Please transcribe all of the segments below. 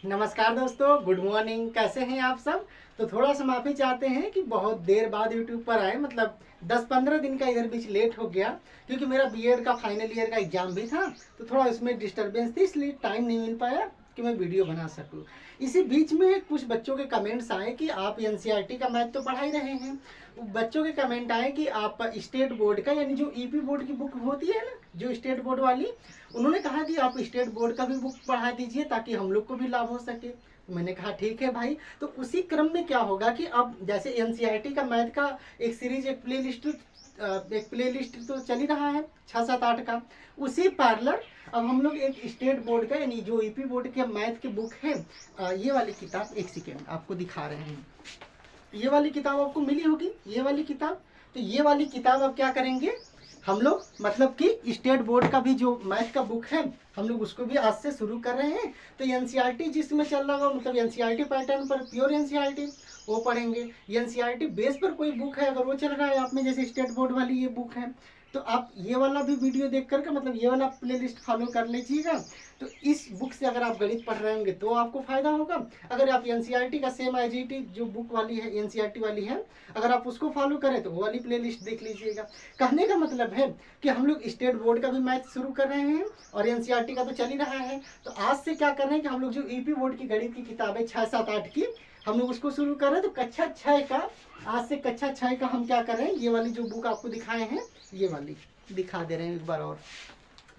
नमस्कार दोस्तों, good morning. कैसे हैं आप सब। तो थोड़ा सा माफ़ी चाहते हैं कि बहुत देर बाद यूट्यूब पर आए, मतलब 10-15 दिन का इधर बीच लेट हो गया, क्योंकि मेरा बीएड का फाइनल ईयर का एग्ज़ाम भी था। तो थोड़ा इसमें डिस्टरबेंस थी, इसलिए टाइम नहीं मिल पाया कि मैं वीडियो बना सकूं। इसी बीच में कुछ बच्चों के कमेंट्स आए कि आप एनसीईआरटी का मैथ तो पढ़ा ही रहे हैं। बच्चों के कमेंट आए कि आप स्टेट बोर्ड का, यानी जो ईपी बोर्ड की बुक होती है ना, जो स्टेट बोर्ड वाली, उन्होंने कहा कि आप स्टेट बोर्ड का भी बुक पढ़ा दीजिए ताकि हम लोग को भी लाभ हो सके। मैंने कहा ठीक है भाई। तो उसी क्रम में क्या होगा कि अब जैसे एनसीईआरटी का मैथ का एक सीरीज, एक प्लेलिस्ट तो चल ही रहा है 6-7-8 का। उसी पैरेलल अब हम लोग एक स्टेट बोर्ड का, यानी जो ईपी बोर्ड के मैथ की बुक है, ये वाली किताब, एक सेकेंड आपको दिखा रहे हैं। ये वाली किताब आपको मिली होगी, ये वाली किताब। तो ये वाली किताब अब क्या करेंगे हम लोग, मतलब कि स्टेट बोर्ड का भी जो मैथ का बुक है, हम लोग उसको भी आज से शुरू कर रहे हैं। तो एनसीईआरटी जिसमें चल रहा होगा, मतलब एनसीईआरटी पैटर्न पर प्योर एनसीईआरटी वो पढ़ेंगे। एनसीईआरटी बेस पर कोई बुक है अगर वो चल रहा है आप में, जैसे स्टेट बोर्ड वाली ये बुक है, तो आप ये वाला भी वीडियो देख करके, मतलब ये वाला प्लेलिस्ट फॉलो कर लीजिएगा। तो इस बुक से अगर आप गणित पढ़ रहे होंगे तो आपको फायदा होगा। अगर आप एनसीईआरटी का सेम आईजीटी जो बुक वाली है, एनसीईआरटी वाली है, अगर आप उसको फॉलो करें तो वो वाली प्लेलिस्ट देख लीजिएगा। कहने का मतलब है कि हम लोग स्टेट बोर्ड का भी मैथ शुरू कर रहे हैं और एनसीईआरटी का तो चल ही रहा है। तो आज से क्या कर रहे हैं कि हम लोग जो ईपी बोर्ड की गणित की किताबें 6-7-8 की, हम लोग उसको शुरू कर रहे हैं। तो कक्षा 6 का, आज से कक्षा 6 का हम क्या कर रहे हैं, ये वाली जो बुक आपको दिखाए हैं, ये वाली दिखा दे रहे हैं एक बार और।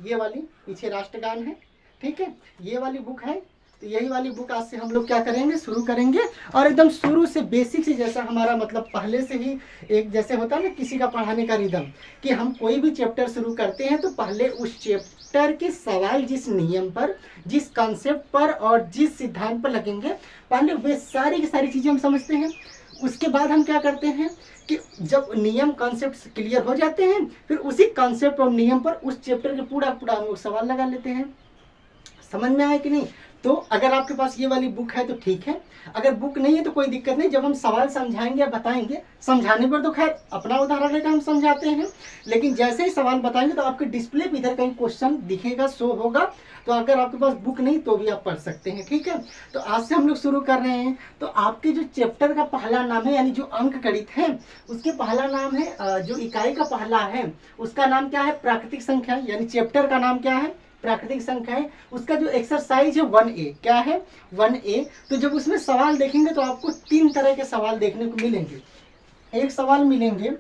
ये वाली पीछे राष्ट्रगान है, ठीक है, ये वाली बुक है। तो यही वाली बुक आज से हम लोग क्या करेंगे, शुरू करेंगे। और एकदम शुरू से बेसिक से, जैसा हमारा मतलब पहले से ही एक जैसे होता है ना किसी का पढ़ाने का रिदम, कि हम कोई भी चैप्टर शुरू करते हैं तो पहले उस चैप्टर के सवाल जिस नियम पर, जिस कॉन्सेप्ट पर और जिस सिद्धांत पर लगेंगे, पहले वे सारी की सारी चीज़ें हम समझते हैं। उसके बाद हम क्या करते हैं कि जब नियम कॉन्सेप्ट क्लियर हो जाते हैं, फिर उसी कॉन्सेप्ट और नियम पर उस चैप्टर के पूरा पूरा हम लोग सवाल लगा लेते हैं। समझ में आया कि नहीं। तो अगर आपके पास ये वाली बुक है तो ठीक है, अगर बुक नहीं है तो कोई दिक्कत नहीं। जब हम सवाल समझाएंगे या बताएंगे, समझाने पर तो खैर अपना उदाहरण लेकर हम समझाते हैं, लेकिन जैसे ही सवाल बताएंगे तो आपके डिस्प्ले पे इधर कहीं क्वेश्चन दिखेगा, शो होगा। तो अगर आपके पास बुक नहीं तो भी आप पढ़ सकते हैं, ठीक है। तो आज से हम लोग शुरू कर रहे हैं। तो आपके जो चैप्टर का पहला नाम है, यानी जो अंक गणित है उसके पहला नाम है, जो इकाई का पहला है उसका नाम क्या है, प्राकृतिक संख्या, यानी चैप्टर का नाम क्या है, प्राकृतिक संख्या है। उसका जो एक्सरसाइज है 1A, क्या है 1A। तो जब उसमें सवाल देखेंगे तो आपको 3 तरह के सवाल देखने को मिलेंगे। एक सवाल मिलेंगे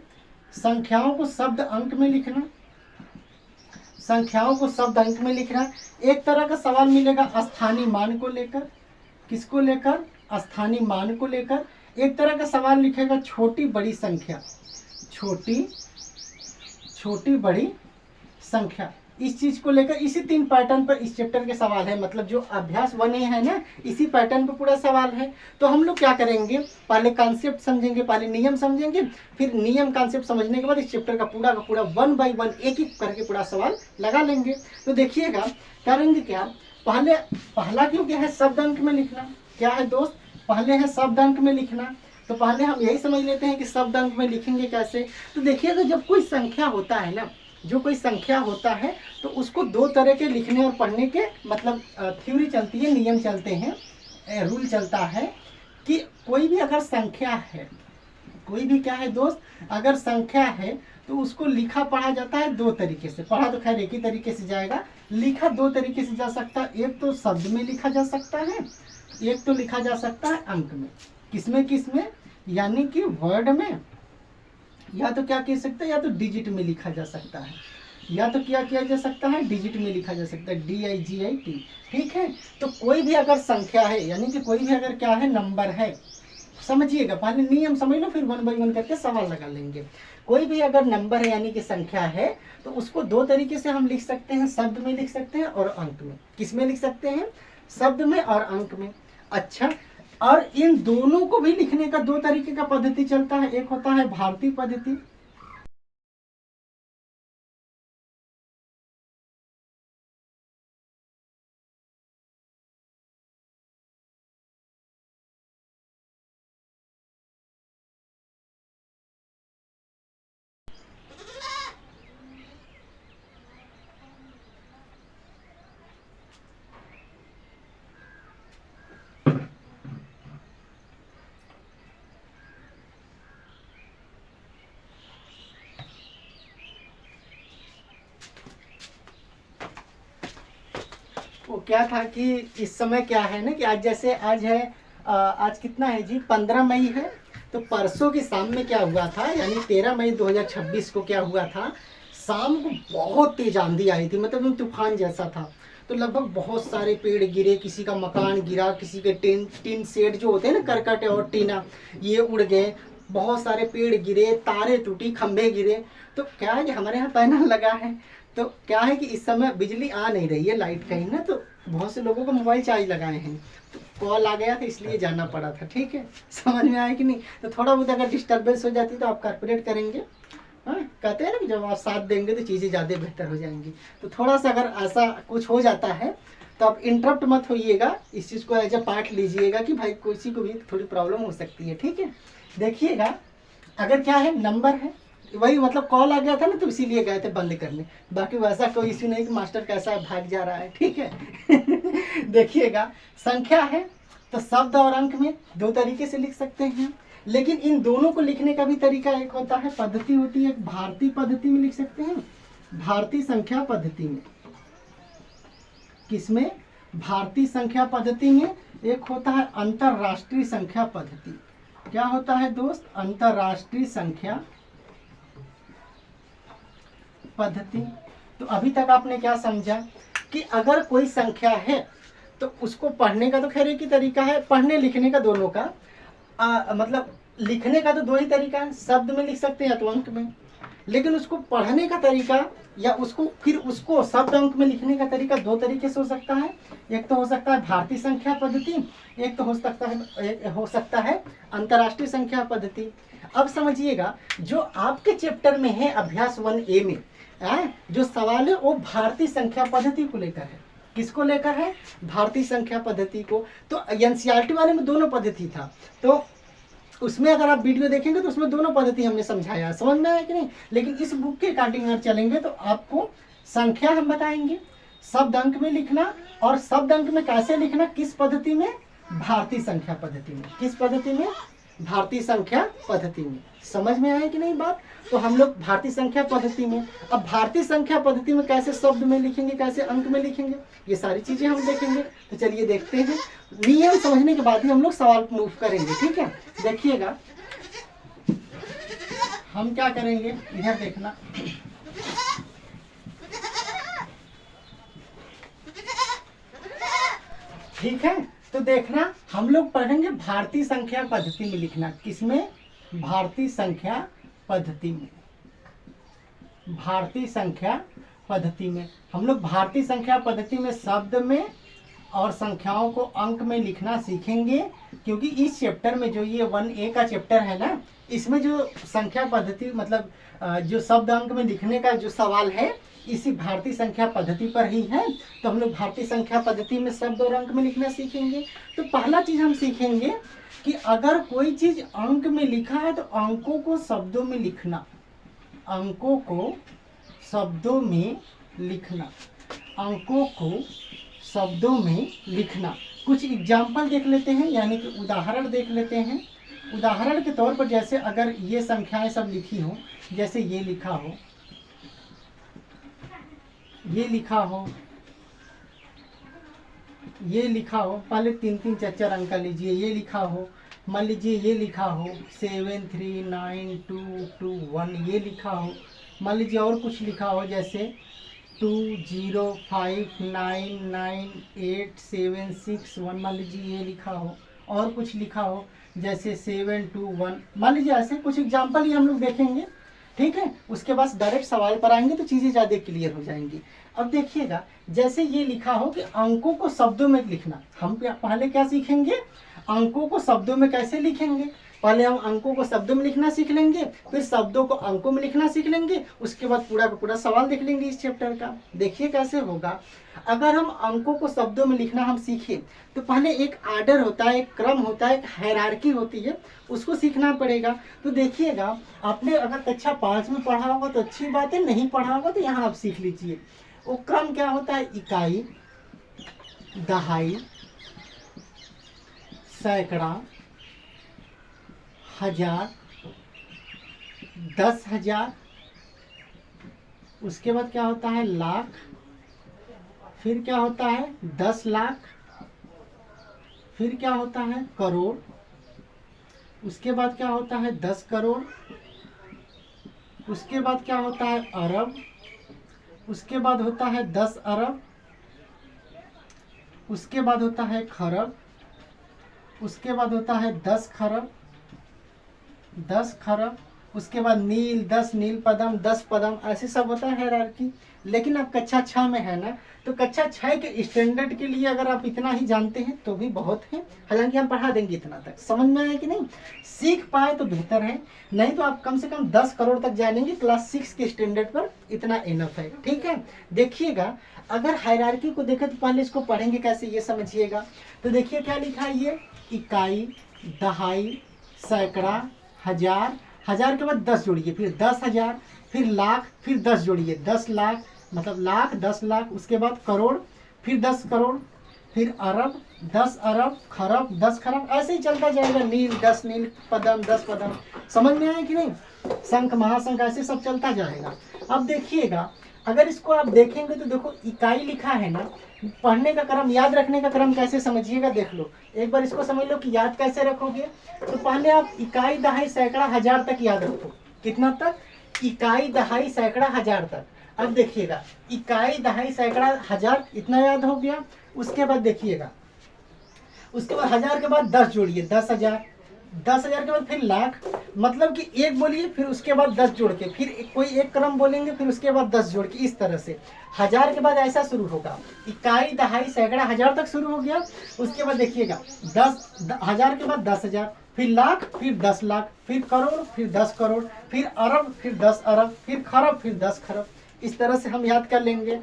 संख्याओं को शब्द अंक में लिखना, संख्याओं को शब्द अंक में लिखना। एक तरह का सवाल मिलेगा स्थानीय मान को लेकर, किसको लेकर, स्थानीय मान को लेकर। एक तरह का सवाल लिखेगा छोटी बड़ी संख्या, छोटी छोटी बड़ी संख्या, इस चीज को लेकर। इसी 3 पैटर्न पर इस चैप्टर के सवाल है, मतलब जो अभ्यास 1A है ना, इसी पैटर्न पर पूरा सवाल है। तो हम लोग क्या करेंगे, पहले कॉन्सेप्ट समझेंगे, पहले नियम समझेंगे, फिर नियम कॉन्सेप्ट समझने के बाद इस चैप्टर का पूरा 1 by 1 एक एक करके पूरा सवाल लगा लेंगे। तो देखिएगा करेंगे क्या, पहले पहला क्यों क्या है, शब्द अंक में लिखना। क्या है दोस्त, पहले है शब्द अंक में लिखना। तो पहले हम यही समझ लेते हैं कि शब्द अंक में लिखेंगे कैसे। तो देखिएगा जब कोई संख्या होता है ना, जो कोई संख्या होता है तो उसको 2 तरह के लिखने और पढ़ने के मतलब थ्योरी चलती है, नियम चलते हैं, रूल चलता है कि कोई भी अगर संख्या है, कोई भी क्या है दोस्त, अगर संख्या है तो उसको लिखा पढ़ा जाता है 2 तरीके से। पढ़ा तो खैर एक ही तरीके से जाएगा, लिखा 2 तरीके से जा सकता है। एक तो शब्द में लिखा जा सकता है, एक तो लिखा जा सकता है अंक में। किसमें किसमें, यानी कि वर्ड में, या तो क्या कह सकते हैं, या तो डिजिट में लिखा जा सकता है, या तो क्या किया जा सकता है, डिजिट में लिखा जा सकता है, DIGIT, ठीक है। तो कोई भी अगर संख्या है, यानी कि कोई भी अगर क्या है, नंबर है, समझिएगा पहले नियम समझ लो, फिर 1 by 1 करके सवाल लगा लेंगे। कोई भी अगर नंबर है यानी कि संख्या है तो उसको 2 तरीके से हम लिख सकते हैं, शब्द में लिख सकते हैं और अंक में। किस में लिख सकते हैं, शब्द में और अंक में। अच्छा, और इन दोनों को भी लिखने का 2 तरीके का पद्धति चलता है। एक होता है भारतीय पद्धति, वो क्या था कि इस समय क्या है ना कि आज जैसे आज है आज कितना है जी, 15 मई है। तो परसों की शाम में क्या हुआ था, यानी 13 मई 2026 को क्या हुआ था, शाम को बहुत तेज आंधी आई थी, मतलब तूफान जैसा था। तो लगभग बहुत सारे पेड़ गिरे, किसी का मकान गिरा, किसी के टिन सेट जो होते हैं ना, करकट और टीना, ये उड़ गए। बहुत सारे पेड़ गिरे, तारे टूटी, खंभे गिरे। तो क्या है कि हमारे यहाँ पैनल लगा है, तो क्या है कि इस समय बिजली आ नहीं रही है, लाइट कहीं ना, तो बहुत से लोगों को मोबाइल चार्ज लगाए हैं, तो कॉल आ गया था इसलिए जाना पड़ा था। ठीक है, समझ में आया कि नहीं। तो थोड़ा बहुत अगर डिस्टर्बेंस हो जाती तो आप कॉर्पोरेट करेंगे। हाँ, कहते हैं ना कि जब आप साथ देंगे तो चीज़ें ज़्यादा बेहतर हो जाएंगी। तो थोड़ा सा अगर ऐसा कुछ हो जाता है तो आप इंटरप्ट मत होइएगा, इस चीज़ को एज ए पार्ट लीजिएगा कि भाई किसी को भी थोड़ी प्रॉब्लम हो सकती है। ठीक है, देखिएगा अगर क्या है, नंबर है वही, मतलब कॉल आ गया था ना तो इसीलिए गए थे बंद करने, बाकी वैसा कोई इश्यू नहीं कि मास्टर कैसा है भाग जा रहा है। ठीक है देखिएगा संख्या है तो शब्द और अंक में दो तरीके से लिख सकते हैं, लेकिन इन दोनों को लिखने का भी तरीका एक होता है, पद्धति होती है, एक भारतीय पद्धति में लिख सकते हैं, भारतीय संख्या पद्धति में। किसमें? भारतीय संख्या पद्धति में। एक होता है अंतरराष्ट्रीय संख्या पद्धति। क्या होता है दोस्त? अंतरराष्ट्रीय संख्या पद्धति। तो अभी तक आपने क्या समझा कि अगर कोई संख्या है तो उसको पढ़ने का तो खैर एक ही तरीका है, पढ़ने लिखने का दोनों का मतलब लिखने का तो दो ही तरीका है, शब्द में लिख सकते हैं या तो अंक में, लेकिन उसको पढ़ने का तरीका या उसको शब्द अंक में लिखने का तरीका दो तरीके से हो सकता है। एक तो हो सकता है भारतीय संख्या पद्धति, एक तो हो सकता है अंतर्राष्ट्रीय संख्या पद्धति। अब समझिएगा जो आपके चैप्टर में है अभ्यास 1A में जो सवाल है वो भारतीय संख्या पद्धति को लेकर है। किसको लेकर है? भारतीय संख्या पद्धति को। तो एनसीईआरटी वाले में दोनों पद्धति था, तो उसमें अगर आप वीडियो देखेंगे तो उसमें दोनों पद्धति हमने समझाया, समझ में आया कि नहीं। लेकिन इस बुक के अकॉर्डिंग अगर चलेंगे तो आपको संख्या हम बताएंगे, शब्द अंक में लिखना, और शब्द अंक में कैसे लिखना, किस पद्धति में? भारतीय संख्या पद्धति में। किस पद्धति में? भारतीय संख्या पद्धति में। समझ में आया कि नहीं बात? तो हम लोग भारतीय संख्या पद्धति में, अब भारतीय संख्या पद्धति में कैसे शब्द में लिखेंगे, कैसे अंक में लिखेंगे, ये सारी चीजें हम देखेंगे। तो चलिए देखते हैं, नियम समझने के बाद ही हम लोग सवाल मूव करेंगे। ठीक है, देखिएगा हम क्या करेंगे, इधर देखना। ठीक है, तो देखना हम लोग पढ़ेंगे भारतीय संख्या पद्धति में लिखना। किसमें? भारतीय संख्या पद्धति में। भारतीय संख्या पद्धति में हम लोग भारतीय संख्या पद्धति में शब्द में और संख्याओं को अंक में लिखना सीखेंगे, क्योंकि इस चैप्टर में जो ये 1A का चैप्टर है ना, इसमें जो संख्या पद्धति मतलब जो शब्द अंक में लिखने का जो सवाल है इसी भारतीय संख्या पद्धति पर ही है। तो हम लोग भारतीय संख्या पद्धति में शब्द और अंक में लिखना सीखेंगे। तो पहला चीज हम सीखेंगे कि अगर कोई चीज अंक में लिखा है तो अंकों को शब्दों में लिखना, अंकों को शब्दों में लिखना, अंकों को शब्दों में लिखना। कुछ एग्जाम्पल देख लेते हैं, यानी कि उदाहरण देख लेते हैं। उदाहरण के तौर पर जैसे अगर ये संख्याएं सब लिखी हो, जैसे ये लिखा हो, ये लिखा हो, ये लिखा हो, पहले 3-3 4-4 अंक लीजिए, ये लिखा हो, मान लीजिए ये लिखा हो 7 3 9 2 2 1, ये लिखा हो, मान लीजिए और कुछ लिखा हो जैसे 2 0 5 9 9 8 7 6 1, मान लीजिए ये लिखा हो, और कुछ लिखा हो जैसे 7 2 1, मान लीजिए। ऐसे कुछ एग्जाम्पल ही हम लोग देखेंगे। ठीक है, उसके बाद डायरेक्ट सवाल पर आएंगे तो चीज़ें ज़्यादा क्लियर हो जाएंगी। अब देखिएगा जैसे ये लिखा हो कि अंकों को शब्दों में लिखना, हम पहले क्या सीखेंगे, अंकों को शब्दों में कैसे लिखेंगे। पहले हम अंकों को शब्दों में लिखना सीख लेंगे, फिर शब्दों को अंकों में लिखना सीख लेंगे, उसके बाद पूरा का पूरा सवाल देख लेंगे इस चैप्टर का। देखिए कैसे होगा। अगर हम अंकों को शब्दों में लिखना हम सीखें तो पहले एक आर्डर होता है, एक क्रम होता है, एक हायरार्की होती है, उसको सीखना पड़ेगा। तो देखिएगा आपने अगर कक्षा 5 में पढ़ा होगा तो अच्छी बात है, नहीं पढ़ा होगा तो यहाँ आप सीख लीजिए। वो क्रम क्या होता है, इकाई, दहाई, सैकड़ा, हजार, 10,000, उसके बाद क्या होता है लाख, फिर क्या होता है 10 लाख, फिर क्या होता है करोड़, उसके बाद क्या होता है 10 करोड़, उसके बाद क्या होता है अरब, उसके बाद होता है 10 अरब, उसके बाद होता है खरब, उसके बाद होता है 10 खरब, 10 खरब, उसके बाद नील, 10 नील पदम, 10 पदम, ऐसे सब होता है हायरार्की। लेकिन अब कक्षा 6 में है ना, तो कक्षा 6 के स्टैंडर्ड के लिए अगर आप इतना ही जानते हैं तो भी बहुत है। हालांकि हम पढ़ा देंगे इतना तक, समझ में आया कि नहीं, सीख पाए तो बेहतर है, नहीं तो आप कम से कम 10 करोड़ तक जानेंगे क्लास 6 के स्टैंडर्ड पर, इतना इनफ है। ठीक है, देखिएगा अगर हायरार्की को देखें तो पहले इसको पढ़ेंगे कैसे ये समझिएगा। तो देखिए क्या लिखा है ये, इकाई, दहाई, सैकड़ा, हजार, हजार के बाद 10 जोड़िए, फिर 10,000, फिर लाख, फिर 10 जोड़िए 10 लाख, मतलब लाख, 10 लाख, उसके बाद करोड़, फिर 10 करोड़, फिर अरब, 10 अरब, खरब, 10 खरब, ऐसे ही चलता जाएगा। नील, 10 नील पदम, 10 पदम, समझ में आया कि नहीं, शंख, महाशंख, ऐसे सब चलता जाएगा। अब देखिएगा अगर इसको आप देखेंगे तो देखो इकाई लिखा है ना, पढ़ने का क्रम, याद रखने का क्रम कैसे समझिएगा, देख लो एक बार इसको समझ लो कि याद कैसे रखोगे। तो पहले आप इकाई, दहाई, सैकड़ा, हजार तक याद रखो। कितना तक, इकाई, दहाई, सैकड़ा, हजार तक। अब देखिएगा इकाई, दहाई, सैकड़ा, हजार, इतना याद हो गया। उसके बाद देखिएगा, उसके बाद हजार के बाद 10 जोड़िए 10,000, 10,000 के बाद फिर लाख, मतलब कि एक बोलिए फिर उसके बाद 10 जोड़ के, फिर कोई एक क्रम बोलेंगे फिर उसके बाद 10 जोड़ के, इस तरह से। हजार के बाद ऐसा शुरू होगा, इकाई, दहाई, सैकड़ा, हजार तक शुरू हो गया। उसके बाद देखिएगा 10,000 के बाद 10,000, फिर लाख, फिर 10 लाख, फिर करोड़, फिर 10 करोड़, फिर अरब, फिर 10 अरब, फिर खरब, फिर 10 खरब। इस तरह से हम याद कर लेंगे।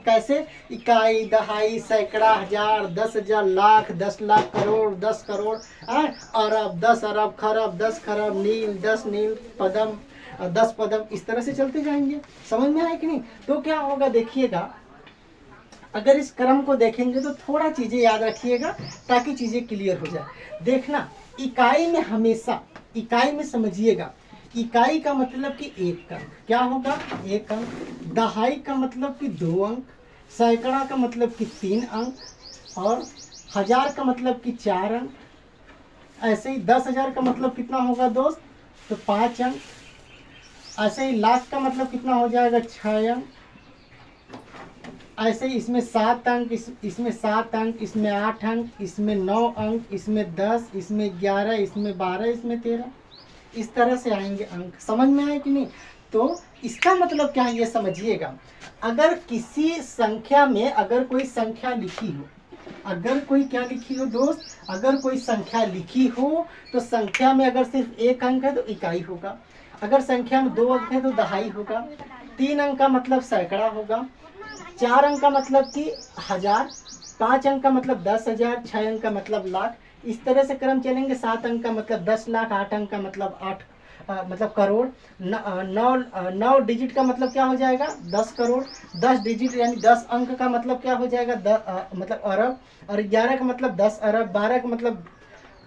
कैसे, इकाई, दहाई, सैकड़ा, हजार, 10,000, लाख, 10 लाख, करोड़, 10 करोड़, अरब, 10 अरब, खरब, 10 खरब, नील, 10 नील पदम, 10 पदम, इस तरह से चलते जाएंगे। समझ में आया कि नहीं। तो क्या होगा देखिएगा, अगर इस क्रम को देखेंगे तो थोड़ा चीजें याद रखिएगा ताकि चीजें क्लियर हो जाए। देखना इकाई में हमेशा, इकाई में समझिएगा, इकाई का मतलब कि एक अंक, क्या होगा एक अंक, दहाई का मतलब कि 2 अंक, सैकड़ा का मतलब कि 3 अंक, और हजार का मतलब कि 4 अंक। ऐसे ही 10,000 का मतलब कितना होगा दोस्त, तो 5 अंक। ऐसे ही लाख का मतलब कितना हो जाएगा 6 अंक। ऐसे ही इसमें 7 अंक, इसमें 7 अंक, इसमें 8 अंक, इसमें 9 अंक, इसमें 10, इसमें 11, इसमें 12, इसमें 13, इस तरह से आएंगे अंक। समझ में आए कि नहीं। तो इसका मतलब क्या है ये समझिएगा, अगर किसी संख्या में अगर कोई संख्या लिखी हो, अगर कोई क्या लिखी हो दोस्त, अगर कोई संख्या लिखी हो तो संख्या में अगर सिर्फ 1 अंक है तो इकाई होगा, अगर संख्या में 2 अंक है तो दहाई होगा, 3 अंक का मतलब सैकड़ा होगा, 4 अंक का मतलब कि हजार, 5 अंक का मतलब 10,000, 6 अंक का मतलब लाख, इस तरह से क्रम चलेंगे। 7 अंक का मतलब 10 लाख, 8 अंक का मतलब 8 मतलब करोड़, 9 डिजिट का मतलब क्या हो जाएगा 10 करोड़, 10 डिजिट यानी 10 अंक का मतलब क्या हो जाएगा मतलब अरब, और 11 का मतलब 10 अरब, 12 का मतलब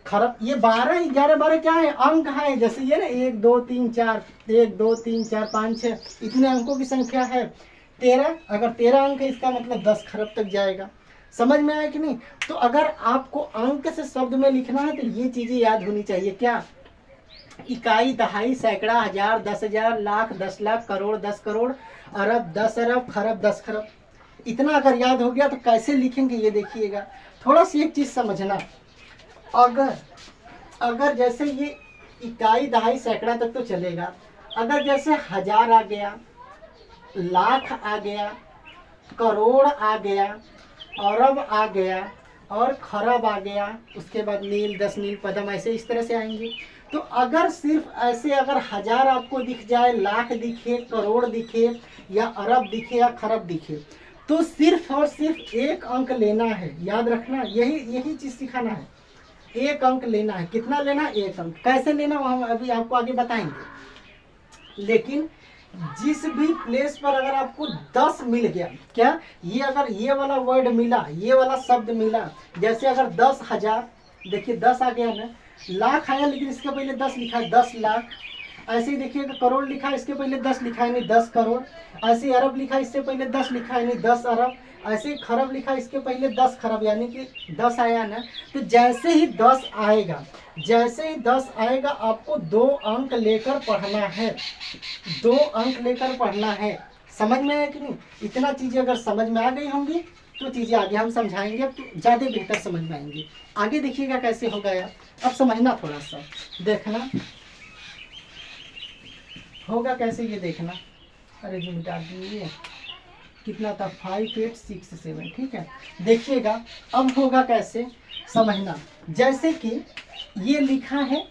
खरब। ये 12, 11, 12 क्या है अंक है, जैसे ये ना 1 2 3 4, 1 2 3 4 5 6, इतने अंकों की संख्या है। 13, अगर 13 अंक है इसका मतलब 10 खरब तक जाएगा। समझ में आया कि नहीं। तो अगर आपको अंक से शब्द में लिखना है तो ये चीजें याद होनी चाहिए, क्या, इकाई, दहाई, सैकड़ा, हजार, 10,000, लाख, 10 लाख, करोड़, 10 करोड़, अरब, 10 अरब, खरब, 10 खरब। इतना अगर याद हो गया तो कैसे लिखेंगे ये देखिएगा। थोड़ा सी एक चीज समझना, अगर जैसे ये इकाई, दहाई, सैकड़ा तक तो चलेगा, अगर जैसे हजार आ गया, लाख आ गया, करोड़ आ गया, अरब आ गया और खरब आ गया, उसके बाद नील, 10 नील पदम, ऐसे इस तरह से आएंगे। तो अगर सिर्फ ऐसे अगर हजार आपको दिख जाए, लाख दिखे, करोड़ दिखे, या अरब दिखे, या खरब दिखे, तो सिर्फ और सिर्फ 1 अंक लेना है। याद रखना, यही चीज सिखाना है, 1 अंक लेना है। कितना लेना है 1 अंक। कैसे लेना वो हम अभी आपको आगे बताएंगे। लेकिन जिस भी प्लेस पर अगर आपको 10 मिल गया, क्या ये अगर ये वाला वर्ड मिला, ये वाला शब्द मिला, जैसे अगर 10,000, देखिए 10 आ गया ना, लाख आया लेकिन इसके पहले 10 लिखा है, 10 लाख, ऐसे ही देखिएगा करोड़ लिखा है, इसके पहले 10 लिखा है, नहीं 10 करोड़। ऐसे ही अरब लिखा है, इससे पहले 10 लिखा है, नहीं 10 अरब। ऐसे ही खरब लिखा है, इसके पहले 10 खरब, यानी कि 10 आया ना। तो जैसे ही 10 आएगा, जैसे ही 10 आएगा, आपको 2 अंक लेकर पढ़ना है, 2 अंक लेकर पढ़ना है। समझ में आया कि नहीं? इतना चीज़ें अगर समझ में आ गई होंगी तो चीज़ें आगे हम समझाएंगे तो ज़्यादा बेहतर समझ में आएंगी। आगे देखिएगा कैसे होगा यार, अब समझना, थोड़ा सा देखना होगा कैसे, ये देखना। अरे जो मिटा दीजिए, कितना था 5 8 6 7, ठीक है। देखिएगा अब होगा कैसे, समझना। जैसे कि ये लिखा है,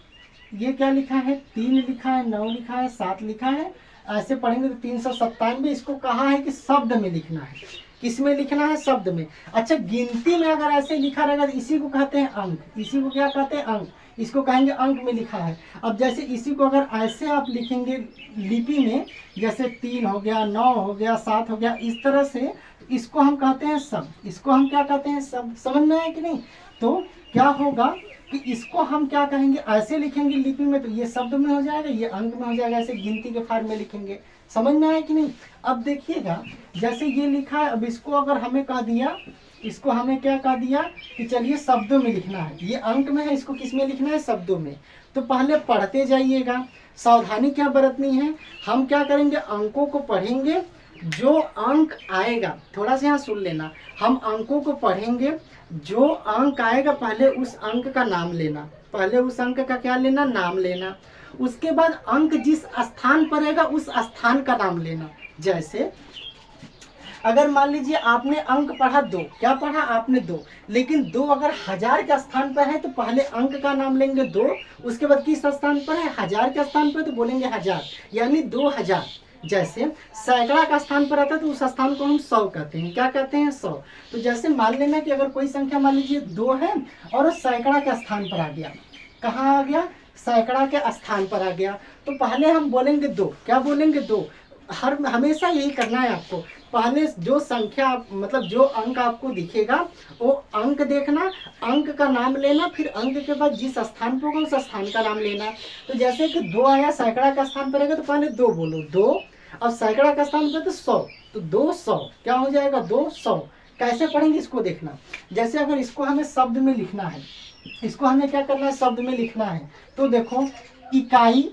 ये क्या लिखा है, 3 लिखा है, 9 लिखा है, 7 लिखा है। ऐसे पढ़ेंगे तो 397। इसको कहा है कि शब्द में लिखना है। किस में लिखना है? शब्द में। अच्छा, गिनती में अगर ऐसे लिखा रहेगा तो इसी को कहते हैं अंक। इसी को क्या कहते हैं? अंक। इसको कहेंगे अंक में लिखा है। अब जैसे इसी को अगर ऐसे आप लिखेंगे लिपि में, जैसे 3 हो गया, 9 हो गया, 7 हो गया, इस तरह से, इसको हम कहते हैं शब्द। इसको हम क्या कहते हैं? शब्द। समझ में आया कि नहीं? तो क्या होगा कि इसको हम क्या कहेंगे, ऐसे लिखेंगे लिपि में तो ये शब्द में हो जाएगा, ये अंक में हो जाएगा। ऐसे गिनती के फार्म में लिखेंगे। समझ में आया कि नहीं? अब देखिएगा जैसे ये लिखा है, अब इसको अगर हमें कह दिया, इसको हमें क्या कह दिया कि चलिए शब्दों में लिखना है। ये अंक में है, इसको किस में लिखना है? शब्दों में। तो पहले पढ़ते जाइएगा, सावधानी क्या बरतनी है, हम क्या करेंगे, अंकों को पढ़ेंगे। जो अंक आएगा, थोड़ा सा यहाँ सुन लेना, हम अंकों को पढ़ेंगे, जो अंक आएगा पहले उस अंक का नाम लेना, पहले उस अंक का क्या लेना? नाम लेना। उसके बाद अंक जिस स्थान पर रहेगा उस स्थान का नाम लेना। जैसे अगर मान लीजिए आपने अंक पढ़ा 2, क्या पढ़ा आपने? 2, लेकिन 2 अगर 1000 के स्थान पर है तो पहले अंक का नाम लेंगे 2, उसके बाद किस स्थान पर है? 1000 के स्थान पर, तो बोलेंगे 1000, यानी 2000। जैसे सैकड़ा का स्थान पर आता है तो उस स्थान को हम 100 कहते हैं। क्या कहते हैं? 100। तो जैसे मान लेना कि अगर कोई संख्या मान लीजिए 2 है और वो सैकड़ा के स्थान पर आ गया, कहाँ आ गया? सैकड़ा के स्थान पर आ गया, तो पहले हम बोलेंगे 2। क्या बोलेंगे? 2। हमेशा यही करना है आपको, पहले जो संख्या मतलब जो अंक आपको दिखेगा वो अंक देखना, अंक का नाम लेना, फिर अंक के बाद जिस स्थान पर होगा उस स्थान का नाम लेना। तो जैसे कि 2 आया, सैकड़ा का स्थान पर आएगा तो पहले 2 बोलो, 2। अब सैकड़ा का स्थान पर तो 100, तो 200 क्या हो जाएगा? 200। कैसे पढ़ेंगे इसको देखना। जैसे अगर इसको हमें शब्द में लिखना है, इसको हमें क्या करना है? शब्द में लिखना है। तो देखो, इकाई,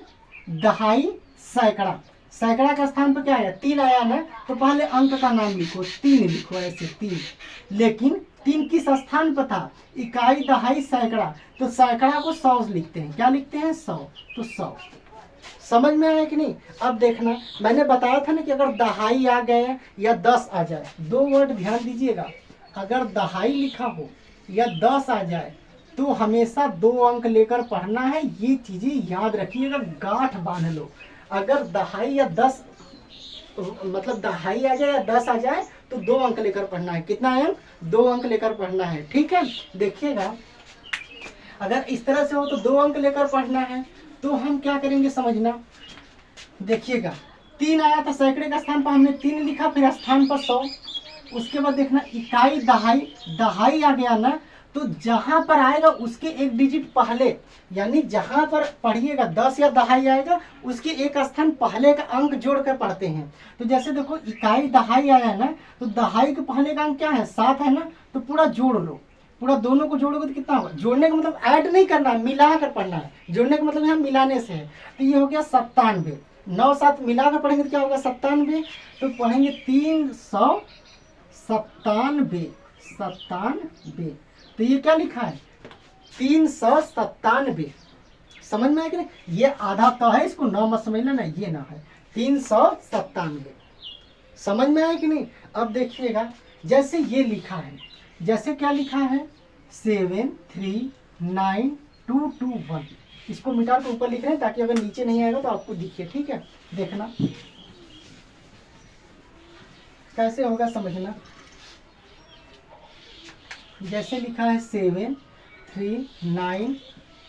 दहाई, सैकड़ा। सैकड़ा का स्थान पर क्या आया? 3 आया ना, तो पहले अंक का नाम लिखो, 3 लिखो, ऐसे 3। लेकिन 3 किस स्थान पर था? इकाई, दहाई, सैकड़ा। तो सैकड़ा को 100 लिखते हैं। क्या लिखते हैं? 100। तो 100। समझ में आया कि नहीं? अब देखना, मैंने बताया था ना कि अगर दहाई आ गए या 10 आ जाए, 2 वर्ड ध्यान दीजिएगा। अगर दहाई लिखा हो या 10 आ जाए तो हमेशा 2 अंक लेकर पढ़ना है। ये चीजें याद रखिएगा, गांठ बांध लो। अगर दहाई या 10 मतलब दहाई आ जाए या 10 आ जाए तो 2 अंक लेकर पढ़ना है। कितना अंक? 2 अंक लेकर पढ़ना है, ठीक है। देखिएगा अगर इस तरह से हो तो 2 अंक लेकर पढ़ना है। तो हम क्या करेंगे समझना। देखिएगा 3 आया था, सैकड़े का स्थान पर हमने 3 लिखा, फिर स्थान पर 100। उसके बाद देखना इकाई, दहाई, दहाई आ गया ना, तो जहां पर आएगा उसके एक डिजिट पहले, यानी जहां पर पढ़िएगा 10 या दहाई आएगा उसके एक स्थान पहले का अंक जोड़ कर पढ़ते हैं। तो जैसे देखो इकाई, दहाई आया ना, तो दहाई के पहले का अंक क्या है? 7 है ना, तो पूरा जोड़ लो, पूरा दोनों को जोड़ोगे तो कितना होगा? जोड़ने का मतलब ऐड नहीं करना है, मिला कर पढ़ना है। जोड़ने का मतलब यहाँ मिलाने से है। तो ये हो गया 97। 9 7 मिलाकर पढ़ेंगे तो क्या होगा? 97। तो पढ़ेंगे 397, 97। तो ये क्या लिखा है? 397। समझ में आया कि नहीं? ये आधा तो है, इसको 9 मत समझ लेना, ये ना है 397। समझ में आया कि नहीं? अब देखिएगा जैसे ये लिखा है, जैसे क्या लिखा है? 73922 इसको मिटा के ऊपर लिख रहे हैं ताकि अगर नीचे नहीं आएगा तो आपको दिखे, ठीक है। देखना कैसे होगा, समझना। जैसे लिखा है 73922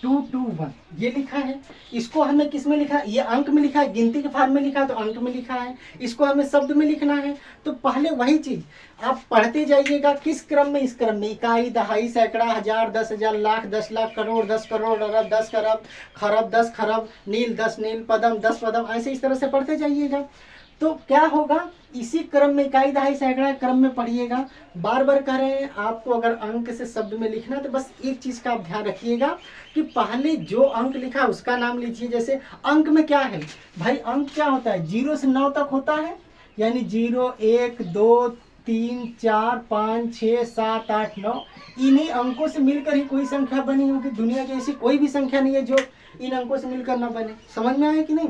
221 ये लिखा है। इसको हमें किस में लिखा है? ये अंक में लिखा है, गिनती के फॉर्म में लिखा है तो अंक में लिखा है। इसको हमें शब्द में लिखना है, तो पहले वही चीज आप पढ़ते जाइएगा। किस क्रम में? इस क्रम में इकाई, दहाई, सैकड़ा, हजार, 10,000, लाख, 10 लाख, करोड़, 10 करोड़, अरब, 10 खरब, खरब, 10 खरब, नील, 10 नील, पदम, 10 पदम, ऐसे इस तरह से पढ़ते जाइएगा। तो क्या होगा, इसी क्रम में इकाई, दहाई, सैकड़ा क्रम में पढ़िएगा। बार बार कह रहे हैं आपको, अगर अंक से शब्द में लिखना है तो बस एक चीज का आप ध्यान रखिएगा कि पहले जो अंक लिखा है उसका नाम लीजिए। जैसे अंक में क्या है भाई, अंक क्या होता है? 0 से 9 तक होता है, यानी 0, 1, 2, 3, 4, 5, 6, 7, 8, 9। इन्हीं अंकों से मिलकर ही कोई संख्या बनी होगी। दुनिया की ऐसी कोई भी संख्या नहीं है जो इन अंकों से मिलकर ना बने। समझ में आया कि नहीं?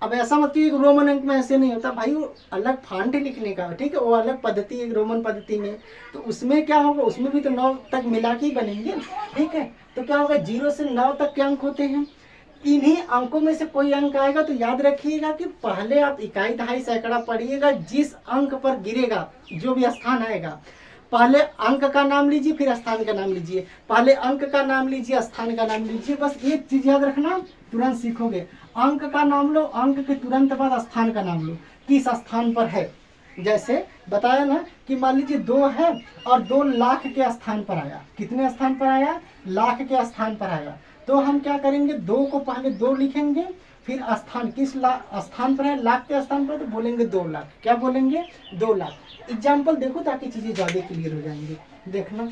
अब ऐसा मत कि रोमन अंक में ऐसे नहीं होता भाई, वो अलग फांट लिखने का, ठीक है, वो अलग पद्धति है रोमन पद्धति में। तो उसमें क्या होगा, उसमें भी तो 9 तक मिला के ही बनेंगे, ठीक है। तो क्या होगा, 0 से 9 तक के अंक होते हैं। इन्हीं अंकों में से कोई अंक आएगा तो याद रखिएगा कि पहले आप इकाई, दहाई, सैकड़ा पढ़िएगा। जिस अंक पर गिरेगा, जो भी स्थान आएगा, पहले अंक का नाम लीजिए, फिर स्थान का नाम लीजिए। पहले अंक का नाम लीजिए, स्थान का नाम लीजिए। बस एक चीज याद रखना, तुरंत सीखोगे। अंक का नाम लो, अंक के तुरंत बाद स्थान का नाम लो, किस स्थान पर है। जैसे बताया ना कि मान लीजिए 2 है और 2 लाख के स्थान पर आया। कितने स्थान पर आया? लाख के स्थान पर आया। तो हम क्या करेंगे, 2 को पहले 2 लिखेंगे, फिर स्थान किस स्थान पर है, लाख के स्थान पर, तो बोलेंगे 2 लाख। क्या बोलेंगे? 2 लाख। एग्जाम्पल देखो ताकि चीजें ज्यादा क्लियर हो जाएंगी। देखना,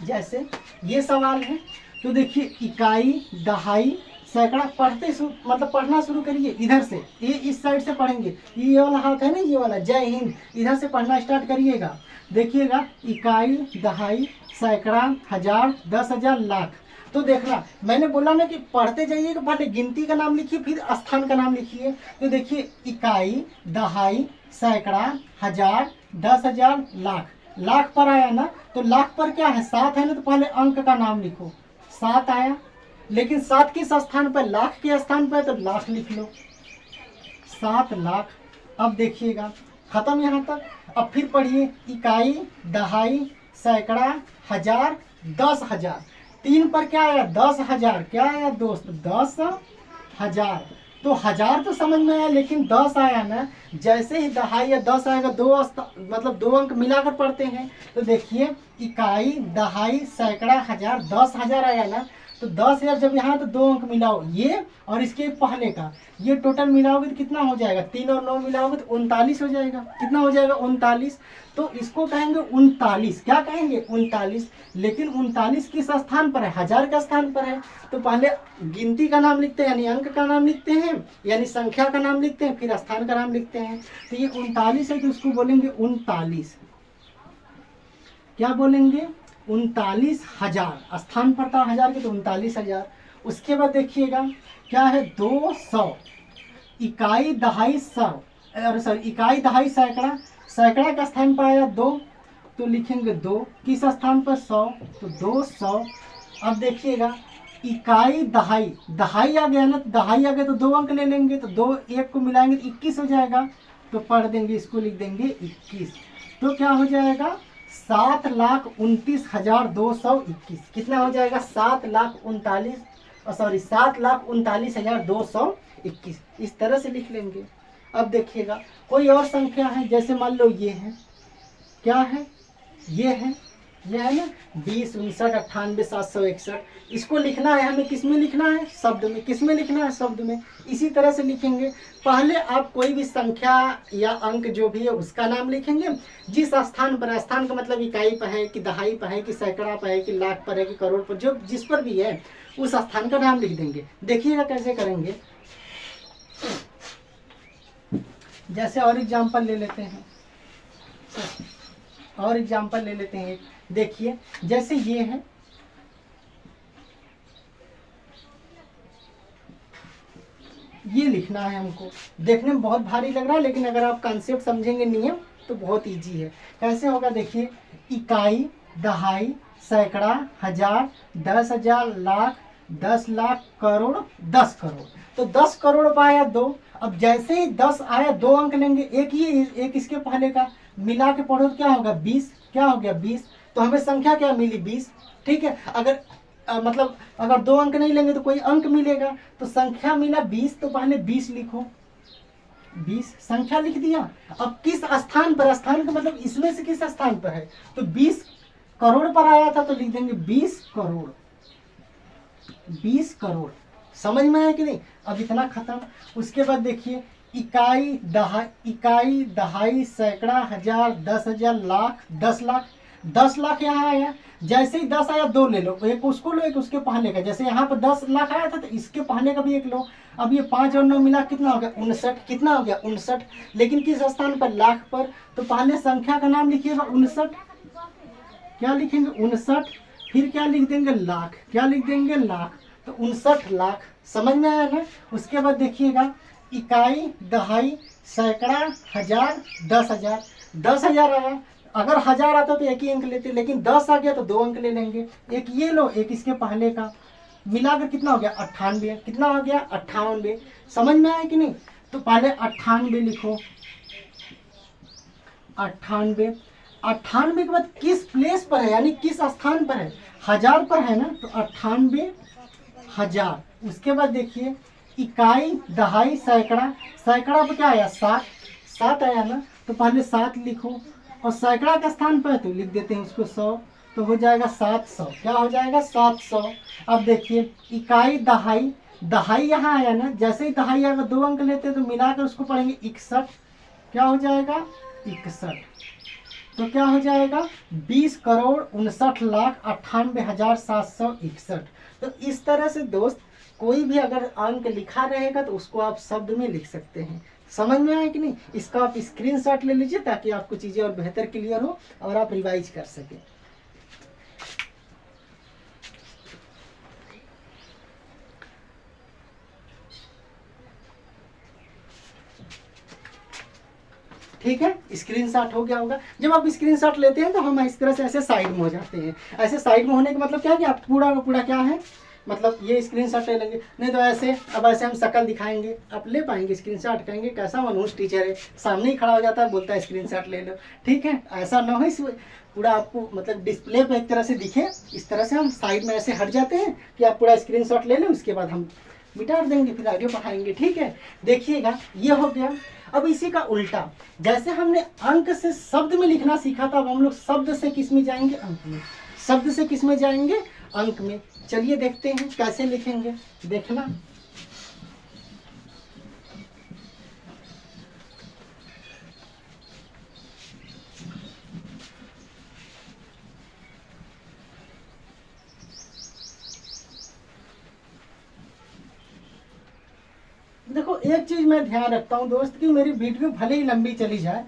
जैसे ये सवाल है तो देखिए, इकाई, दहाई, सैकड़ा पढ़ते मतलब पढ़ना शुरू करिए इधर से। ये इस साइड से पढ़ेंगे, ये वाला हाथ है ना, ये वाला, जय हिंद, इधर से पढ़ना स्टार्ट करिएगा। देखिएगा, इकाई, दहाई, सैकड़ा, हजार, 10,000, लाख। तो देखना, मैंने बोला ना कि पढ़ते जाइएगा, पहले गिनती का नाम लिखिए, फिर स्थान का नाम लिखिए। तो देखिए, इकाई, दहाई, सैकड़ा, हजार, 10,000, लाख। लाख पर आया ना, तो लाख पर क्या है, 7 है ना, तो पहले अंक का नाम लिखो, 7 आया। लेकिन 7 किस स्थान पर? लाख के स्थान पर, तो लाख लिख लो, 7 लाख। अब देखिएगा, खत्म यहाँ तक। अब फिर पढ़िए, इकाई, दहाई, सैकड़ा, हजार, 10,000। 3 पर क्या आया? 10,000। क्या आया दोस्त? 10,000। तो 1000 तो समझ में आया, लेकिन 10 आया ना। जैसे ही दहाई या 10 आएगा, मतलब 2 अंक मिलाकर पढ़ते हैं। तो देखिए, इकाई, दहाई, सैकड़ा, हजार, 10,000 आया ना। तो 10,000 जब यहाँ, तो 2 अंक मिलाओ, ये और इसके पहले का, ये टोटल मिलाओगे तो कितना हो जाएगा? 3 और 9 मिलाओगे तो 39 हो जाएगा। कितना हो जाएगा? 39। तो इसको कहेंगे 39। क्या कहेंगे? 39। लेकिन 39 किस स्थान पर है? हजार का स्थान पर है। तो पहले गिनती का नाम लिखते हैं, यानी अंक का नाम लिखते हैं, यानी संख्या का नाम लिखते हैं, फिर स्थान का नाम लिखते हैं। तो ये 39 है, तो उसको बोलेंगे 39। क्या बोलेंगे? 39,000। स्थान पर था हजार के, तो 39,000। उसके बाद देखिएगा, क्या है? 200। इकाई, दहाई, इकाई, दहाई, सैकड़ा। सैकड़ा का स्थान पर आया 2, तो लिखेंगे 2। किस स्थान पर? 100, तो 200। अब देखिएगा, इकाई, दहाई, दहाई आ गया ना, दहाई आ गया तो 2 अंक ले लेंगे, तो 2 1 को मिलाएंगे तो 21 हो जाएगा। तो पढ़ देंगे, इसको लिख देंगे 21। तो क्या हो जाएगा? 7,29,221। कितना हो जाएगा? 7,39,221। इस तरह से लिख लेंगे। अब देखिएगा, कोई और संख्या है, जैसे मान लो ये है, क्या है? ये है ना, 20, 59, 98, 761। इसको लिखना है हमें, किस में लिखना है? शब्द में। किस में लिखना है? शब्द में। इसी तरह से लिखेंगे। पहले आप कोई भी संख्या या अंक जो भी है उसका नाम लिखेंगे। जिस स्थान पर है, स्थान का मतलब इकाई पर है कि दहाई पर है कि सैकड़ा पर है कि लाख पर है कि करोड़ पर, जो जिस पर भी है उस स्थान का नाम लिख देंगे। देखिएगा कैसे करेंगे। जैसे और एग्जाम्पल ले लेते हैं, एक। देखिए, जैसे ये है, ये लिखना है हमको। देखने में बहुत भारी लग रहा है, लेकिन अगर आप कॉन्सेप्ट समझेंगे, नियम, तो बहुत इजी है। कैसे होगा? देखिए, इकाई, दहाई, सैकड़ा, हजार, 10,000, लाख, 10 लाख, करोड़, 10 करोड़। तो 10 करोड़ पर आया 2। अब जैसे ही 10 आया, 2 अंक लेंगे, एक इसके पहले का मिला के पढ़ो तो क्या होगा? 20। क्या हो गया? 20। तो हमें संख्या क्या मिली 20। ठीक है, अगर मतलब अगर 2 अंक नहीं लेंगे तो कोई अंक मिलेगा, तो संख्या मिला 20, तो पहले 20 लिखो, 20 संख्या लिख दिया। अब किस स्थान पर, स्थान का मतलब इसमें से किस स्थान पर है, तो 20 करोड़ पर आया था तो लिख देंगे 20 करोड़, 20 करोड़। समझ में आया कि नहीं? अब इतना खत्म। उसके बाद देखिए इकाई, दहाई, सैकड़ा, हजार, 10,000, लाख, 10 लाख। 10 लाख यहाँ आया, जैसे ही 10 आया 2 ले लो, एक उसको लो एक उसके पहले का। जैसे यहाँ पर 10 लाख आया था तो इसके पहले का भी एक लो। अब ये 5 और 9 मिला कितना हो गया 59, कितना हो गया 59। लेकिन किस स्थान पर, लाख पर, तो पहले संख्या का नाम लिखिएगा 59, क्या लिखेंगे 59, फिर क्या लिख देंगे लाख, क्या लिख देंगे लाख, तो 59 लाख। समझ में आया ना? उसके बाद देखिएगा इकाई, दहाई, सैकड़ा, हजार, 10,000। 10,000 आया, अगर 1000 आता तो एक ही अंक लेते, लेकिन 10 आ गया तो 2 अंक ले लेंगे। एक ये लो, एक इसके पहले का, मिलाकर कितना हो गया 98। कितना हो गया 98। समझ में आया कि नहीं? तो पहले 98 लिखो, 98। 98 के बाद किस प्लेस पर है, यानी किस स्थान पर है, 1000 पर है ना, तो 98 हजार। उसके बाद देखिए इकाई, दहाई, सैकड़ा, सैकड़ा पर क्या आया 7, 7 आया ना, तो पहले 7 लिखो, और सैकड़ा के स्थान पर तो लिख देते हैं उसको 100, तो हो जाएगा 700। क्या हो जाएगा 700। अब देखिए इकाई, दहाई, दहाई यहाँ आया ना, जैसे ही दहाई आएगा 2 अंक लेते हैं तो मिलाकर उसको पढ़ेंगे 61। क्या हो जाएगा 61, तो क्या हो जाएगा 20 करोड़ 59 लाख 98,761। तो इस तरह से दोस्त कोई भी अगर अंक लिखा रहेगा तो उसको आप शब्द में लिख सकते हैं। समझ में आया कि नहीं? इसका आप स्क्रीनशॉट ले लीजिए ताकि आपको चीज़ें और बेहतर क्लियर हो और आप रिवाइज कर सकें। ठीक है, स्क्रीनशॉट हो गया होगा। जब आप स्क्रीनशॉट लेते हैं तो हम इस तरह से ऐसे साइड में हो जाते हैं। ऐसे साइड में होने का मतलब क्या है कि आप पूरा का पूरा क्या है, मतलब ये स्क्रीनशॉट ले लेंगे, नहीं तो ऐसे, अब ऐसे हम शक्ल दिखाएंगे, आप ले पाएंगे स्क्रीनशॉट? कहेंगे कैसा मनहूस टीचर है, सामने ही खड़ा हो जाता है, बोलता है स्क्रीनशॉट ले लो। ठीक है, ऐसा ना हो, इस पूरा आपको मतलब डिस्प्ले पे एक तरह से दिखे, इस तरह से हम साइड में ऐसे हट जाते हैं कि आप पूरा स्क्रीनशॉट ले लें, उसके बाद हम मिटा देंगे, फिर आगे बढ़ाएंगे। ठीक है, देखिएगा ये हो गया। अब इसी का उल्टा, जैसे हमने अंक से शब्द में लिखना सीखा था, अब हम लोग शब्द से किस में जाएंगे, अंक में। शब्द से किस में जाएंगे, अंक में। चलिए देखते हैं कैसे लिखेंगे, देखना। देखो एक चीज मैं ध्यान रखता हूँ दोस्त कि मेरी वीडियो भले ही लंबी चली जाए,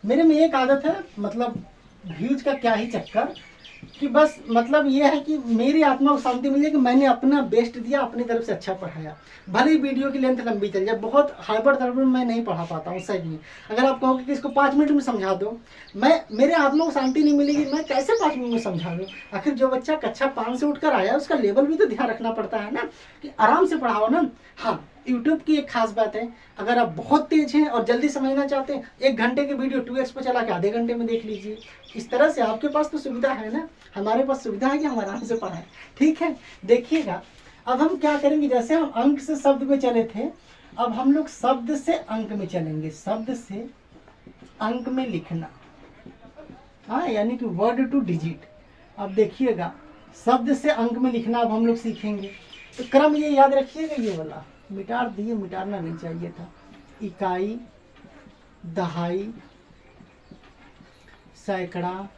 मेरे में एक आदत है, मतलब व्यूज का क्या ही चक्कर, कि बस मतलब ये है कि मेरी आत्मा को शांति मिले कि मैंने अपना बेस्ट दिया, अपनी तरफ से अच्छा पढ़ाया। भले ही वीडियो की लेंथ लंबी चल जाए, बहुत हाइपर तड़बड़ मैं नहीं पढ़ा पाता हूँ सही में। अगर आप कहोगे कि इसको 5 मिनट में समझा दो, मेरे आत्मा को शांति नहीं मिलेगी, मैं कैसे 5 मिनट में समझा दूँ। आखिर जो बच्चा कक्षा 5 से उठकर आया उसका लेवल भी तो ध्यान रखना पड़ता है ना, कि आराम से पढ़ाओ ना। हाँ, यूट्यूब की एक खास बात है, अगर आप बहुत तेज हैं और जल्दी समझना चाहते हैं, 1 घंटे की वीडियो 2x पर चला के आधे घंटे में देख लीजिए। इस तरह से आपके पास तो सुविधा है ना, हमारे पास सुविधा है कि हम आराम से पढ़ाएं। ठीक है, देखिएगा अब हम क्या करेंगे, जैसे हम अंक से शब्द में चले थे, अब हम लोग शब्द से अंक में चलेंगे। शब्द से अंक में लिखना, हाँ, यानी कि वर्ड टू डिजिट। अब देखिएगा शब्द से अंक में लिखना अब हम लोग सीखेंगे। तो क्रम ये याद रखिएगा, ये वाला मिटा दिए, मिटाना नहीं चाहिए था। इकाई, दहाई, सैकड़ा,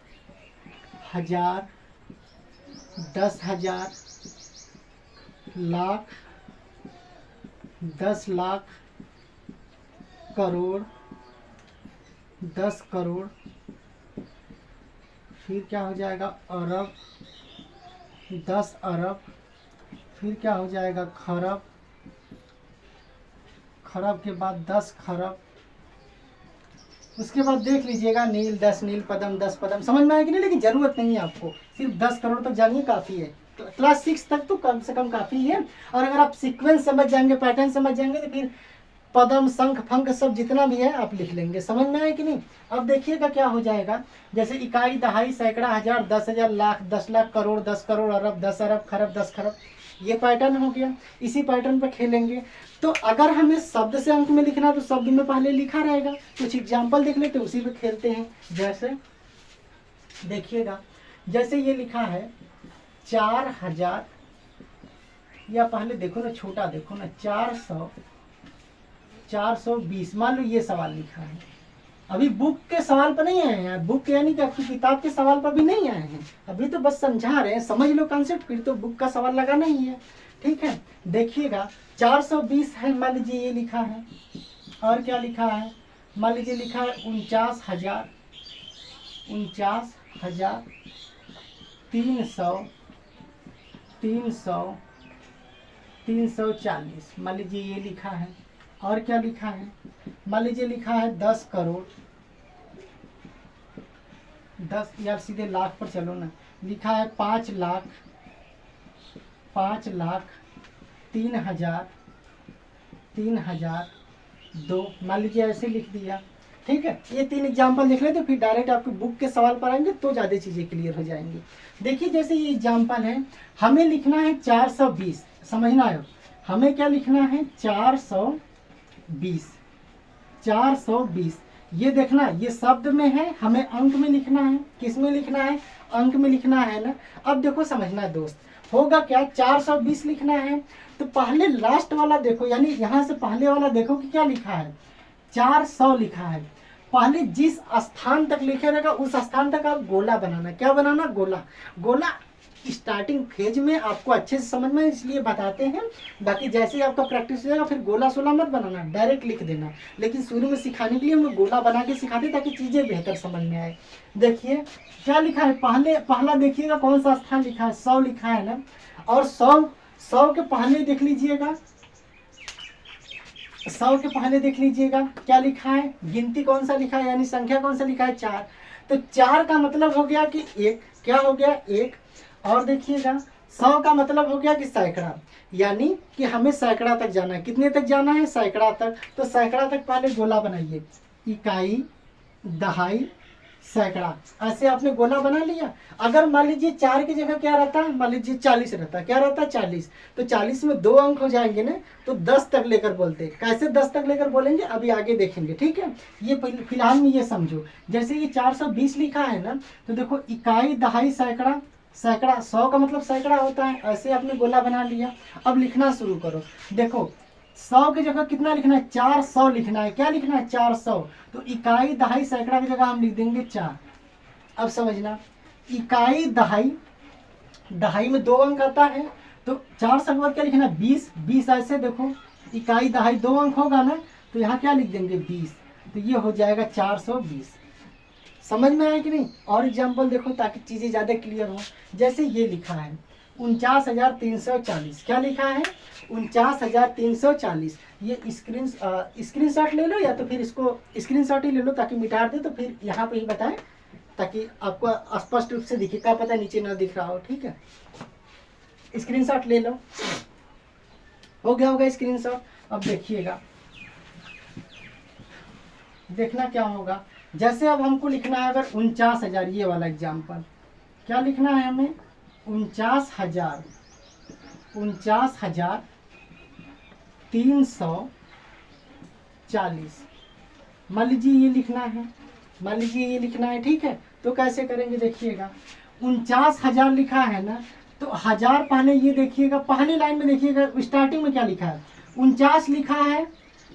हजार, 10,000, लाख, 10 लाख, करोड़, 10 करोड़, फिर क्या हो जाएगा अरब, 10 अरब, फिर क्या हो जाएगा खरब, खरब के बाद 10 खरब। उसके बाद देख लीजिएगा नील, 10 नील पदम, 10 पदम। समझ में आएगी नहीं, लेकिन ज़रूरत नहीं है आपको, सिर्फ 10 करोड़ तक जानिए काफ़ी है। क्लास 6 तक तो कम से कम काफ़ी है। और अगर आप सीक्वेंस समझ जाएंगे, पैटर्न समझ जाएंगे, तो फिर पदम शंख फंख सब जितना भी है आप लिख लेंगे। समझ में आए कि नहीं। अब देखिएगा क्या हो जाएगा, जैसे इकाई, दहाई, सैकड़ा, हजार, 10,000, लाख, 10 लाख, करोड़, 10 करोड़, अरब, 10 अरब, खरब, 10 खरब, ये पैटर्न हो गया। इसी पैटर्न पर खेलेंगे। तो अगर हमें शब्द से अंक में लिखना तो शब्द में पहले लिखा रहेगा। कुछ एग्जाम्पल देख लेते उसी पे खेलते हैं। जैसे देखिएगा, जैसे ये लिखा है 4,000, या पहले देखो ना, छोटा देखो ना, 420। मान लो ये सवाल लिखा है, अभी बुक के सवाल पर नहीं आए हैं, बुक यानी कि आपकी किताब के सवाल पर भी नहीं आए हैं, अभी तो बस समझा रहे हैं, समझ लो कंसेप्ट, फिर तो बुक का सवाल लगाना ही है। ठीक है, देखिएगा 420 है, मान लीजिए ये लिखा है। और क्या लिखा है, मान लीजिए लिखा है 49,000, 340, मान लीजिए ये लिखा है। और क्या लिखा है, मान लीजिए लिखा है 10 करोड़, 10 यार सीधे लाख पर चलो ना, लिखा है 5 लाख, 3,002, मान लीजिए ऐसे लिख दिया। ठीक है, ये 3 एग्जाम्पल देख ले तो फिर डायरेक्ट आपके बुक के सवाल पर आएंगे तो ज़्यादा चीज़ें क्लियर हो जाएंगी। देखिए जैसे ये एग्जाम्पल है, हमें लिखना है 420, समझना है, हमें क्या लिखना है 420। ये देखना, ये शब्द में है, हमें अंक में लिखना है। किस में लिखना है, अंक में लिखना है ना। अब देखो समझना है दोस्त, होगा क्या, 420 लिखना है तो पहले लास्ट वाला देखो, यानी यहाँ से पहले वाला देखो कि क्या लिखा है, 400 लिखा है। पहले जिस स्थान तक लिखे रहेगा उस स्थान तक आप गोला बनाना। क्या बनाना, गोला। गोला स्टार्टिंग फेज में आपको अच्छे से समझ में, इसलिए बताते हैं। बाकी जैसे ही आपका प्रैक्टिस हो जाएगा फिर गोला सोला मत बनाना, डायरेक्ट लिख देना। लेकिन शुरू में सिखाने के लिए हम गोला बना के सिखाते ताकि चीज़ें बेहतर समझ में आए। देखिए क्या लिखा है, पहला देखिएगा कौन सा स्थान लिखा है, 100 लिखा है ना। और 100 के पहले देख लीजिएगा, 100 के पहले देख लीजिएगा क्या लिखा है, गिनती कौन सा लिखा है, यानी संख्या कौन सा लिखा है, 4। तो 4 का मतलब हो गया कि 1, क्या हो गया, 1। और देखिएगा 100 का मतलब हो गया कि सैकड़ा, यानी कि हमें सैकड़ा तक जाना है। कितने तक जाना है, सैकड़ा तक। तो सैकड़ा तक पहले गोला बनाइए, इकाई, दहाई, सैकड़ा, ऐसे आपने गोला बना लिया। अगर मान लीजिए 4 की जगह क्या रहता है, मान लीजिए 40 रहता है, क्या रहता है 40, तो 40 में 2 अंक हो जाएंगे ना, तो 10 तक लेकर बोलते हैं। कैसे 10 तक लेकर बोलेंगे अभी आगे देखेंगे। ठीक है, ये फिलहाल में ये समझो। जैसे ये 420 लिखा है ना, तो देखो इकाई, दहाई, सैकड़ा, 100 का मतलब सैकड़ा होता है, ऐसे आपने गोला बना लिया। अब लिखना शुरू करो, देखो 100 की जगह कितना लिखना है, 400 लिखना है। क्या लिखना है, 400। तो इकाई, दहाई, सैकड़ा की जगह हम लिख देंगे 4। अब समझना, इकाई, दहाई में 2 अंक आता है, तो 400 के बाद क्या लिखना है, 20 ऐसे देखो, इकाई, दहाई 2 अंक होगा ना, तो यहाँ क्या लिख देंगे 20, तो ये हो जाएगा 420। समझ में आया कि नहीं। और एग्जाम्पल देखो ताकि चीज़ें ज़्यादा क्लियर हो। जैसे ये लिखा है 49,340, क्या लिखा है 49,340। ये स्क्रीनशॉट ले लो, या तो फिर इसको स्क्रीनशॉट ही ले लो ताकि मिटा दे, तो फिर यहाँ पे ही बताएं ताकि आपको स्पष्ट रूप से दिखे। क्या पता नीचे ना दिख रहा हो। ठीक है, स्क्रीनशॉट ले लो, हो गया होगा स्क्रीनशॉट। अब देखिएगा, देखना क्या होगा। जैसे अब हमको लिखना है अगर 49,000, ये वाला एग्जाम्पल, क्या लिखना है हमें 49,340, मान लीजिए ये लिखना है। ठीक है, तो कैसे करेंगे देखिएगा, 49,000 लिखा है ना, तो 1000 पहले ये देखिएगा, पहली लाइन में देखिएगा स्टार्टिंग में क्या लिखा है, 49 लिखा है,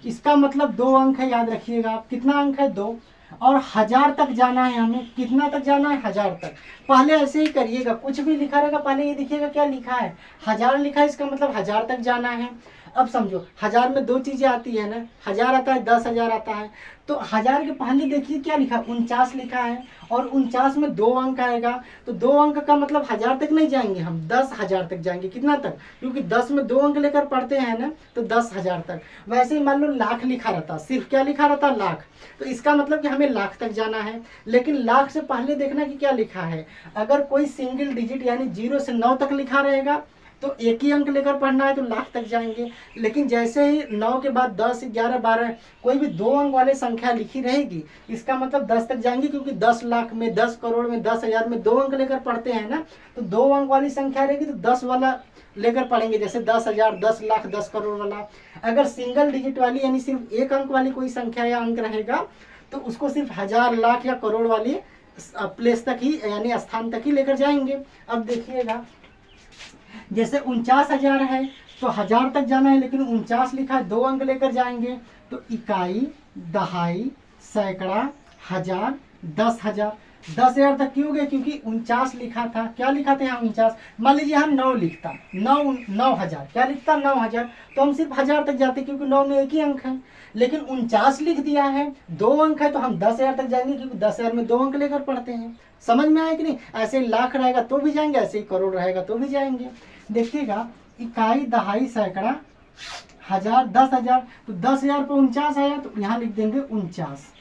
इसका मतलब 2 अंक है, याद रखिएगा आप। कितना अंक है, 2। और 1000 तक जाना है हमें, कितना तक जाना है, 1000 तक। पहले ऐसे ही करिएगा, कुछ भी लिखा रहेगा पहले ये देखिएगा क्या लिखा है, 1000 लिखा है, इसका मतलब 1000 तक जाना है। अब समझो 1000 में 2 चीज़ें आती है ना, 1000 आता है, 10,000 आता है। तो 1000 के पहले देखिए क्या लिखा, 49 लिखा है, और 49 में 2 अंक आएगा, तो 2 अंक का मतलब 1000 तक नहीं जाएंगे हम, 10,000 तक जाएंगे। कितना तक, क्योंकि 10 में 2 अंक लेकर पढ़ते हैं ना, तो 10,000 तक। वैसे ही मान लो लाख लिखा रहता, सिर्फ क्या लिखा रहता, लाख, तो इसका मतलब कि हमें लाख तक जाना है। लेकिन लाख से पहले देखना कि क्या लिखा है। अगर कोई सिंगल डिजिट यानी 0 से 9 तक लिखा रहेगा, तो एक ही अंक लेकर पढ़ना है तो लाख तक जाएंगे। लेकिन जैसे ही 9 के बाद 10, 11, 12 कोई भी 2 अंक वाले संख्या लिखी रहेगी, इसका मतलब 10 तक जाएंगे, क्योंकि 10 लाख में, 10 करोड़ में, 10,000 में 2 अंक लेकर पढ़ते हैं ना। तो 2 अंक वाली संख्या रहेगी तो 10 वाला लेकर पढ़ेंगे, जैसे 10,000, 10 लाख, 10 करोड़ वाला। अगर सिंगल डिजिट वाली यानी सिर्फ एक अंक वाली कोई संख्या या अंक रहेगा तो उसको सिर्फ 1000, लाख या करोड़ वाली प्लेस तक ही यानी स्थान तक ही लेकर जाएंगे। अब देखिएगा, जैसे 49,000 है तो 1000 तक जाना है, लेकिन 49 लिखा है, 2 अंक लेकर जाएंगे। तो इकाई, दहाई, सैकड़ा, हजार, 10,000, 10,000 तक क्यों गए, क्योंकि 49 लिखा था। क्या लिखा था यहाँ 49, मान लीजिए हम 9 लिखता, 9,000 क्या लिखता 9,000, तो हम सिर्फ 1000 तक जाते, क्योंकि 9 में एक ही अंक है। लेकिन 49 लिख दिया है, 2 अंक है, तो हम 10,000 तक जाएंगे, क्योंकि 10,000 में 2 अंक लेकर पढ़ते हैं। समझ में आया कि नहीं। ऐसे लाख रहेगा तो भी जाएंगे, ऐसे ही करोड़ रहेगा तो भी जाएंगे। देखिएगा, इकाई, दहाई, सैकड़ा, हजार, 10,000, तो 10,000 पर 49 आया तो यहाँ लिख देंगे 49।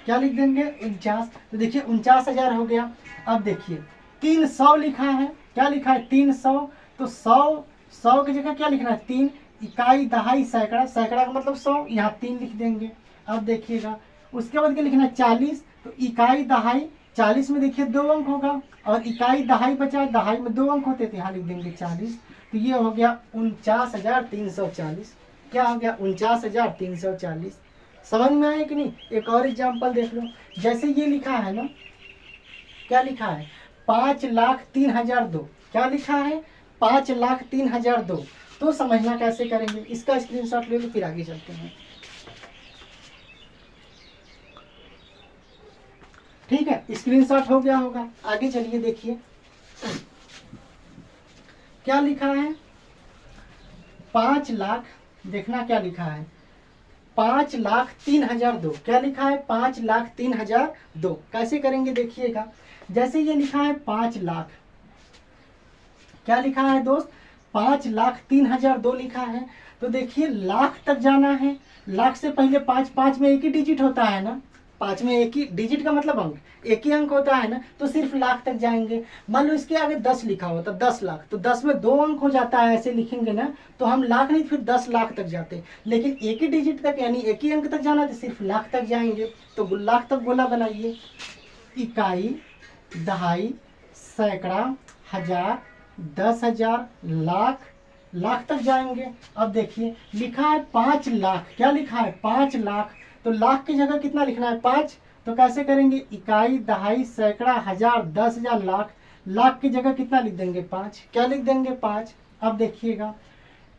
क्या लिख देंगे 49। तो देखिए 49,000 हो गया। अब देखिए 300 लिखा है, क्या लिखा है 300, तो 100 की जगह क्या लिखना है 3। इकाई, दहाई, सैकड़ा, सैकड़ा का मतलब 100, यहाँ 3 लिख देंगे। अब देखिएगा उसके बाद क्या लिखना है 40, तो इकाई, दहाई, 40 में देखिए 2 अंक होगा, और इकाई, दहाई बचा, दहाई में 2 अंक होते थे, यहाँ लिख देंगे 40। तो ये हो गया 49,340। क्या हो गया 49,340। समझ में आया कि नहीं। एक और एग्जाम्पल देख लो, जैसे ये लिखा है ना, क्या लिखा है 5,03,002, क्या लिखा है 5,03,002। तो समझना कैसे करेंगे, इसका स्क्रीनशॉट ले लो, फिर आगे चलते हैं। ठीक है, स्क्रीनशॉट हो गया होगा। आगे चलिए देखिए क्या लिखा है 5 लाख, देखना क्या लिखा है 5,03,002। क्या लिखा है 5,03,002। कैसे करेंगे देखिएगा, जैसे ये लिखा है 5 लाख, क्या लिखा है दोस्त 5,03,002 लिखा है। तो देखिए लाख तक जाना है, लाख से पहले 5 में एक ही डिजिट होता है ना, 5 में एक ही डिजिट का मतलब अंक, एक ही अंक होता है ना, तो सिर्फ लाख तक जाएंगे। मान लो इसके आगे 10 लिखा होता, 10 लाख, तो 10 में 2 अंक हो जाता है, ऐसे लिखेंगे ना, तो हम लाख नहीं फिर 10 लाख तक जाते। लेकिन एक ही डिजिट तक यानी एक ही अंक तक जाना तो सिर्फ लाख तक जाएंगे। तो लाख तक गोला बनाइए, इकाई, दहाई, सैकड़ा, हजार, 10,000, लाख, लाख तक जाएंगे। अब देखिए लिखा है 5 लाख, क्या लिखा है 5 लाख, तो लाख की जगह कितना लिखना है 5। तो कैसे करेंगे, इकाई, दहाई, सैकड़ा, हजार, 10,000, लाख, लाख की जगह कितना लिख देंगे 5। क्या लिख देंगे 5। अब देखिएगा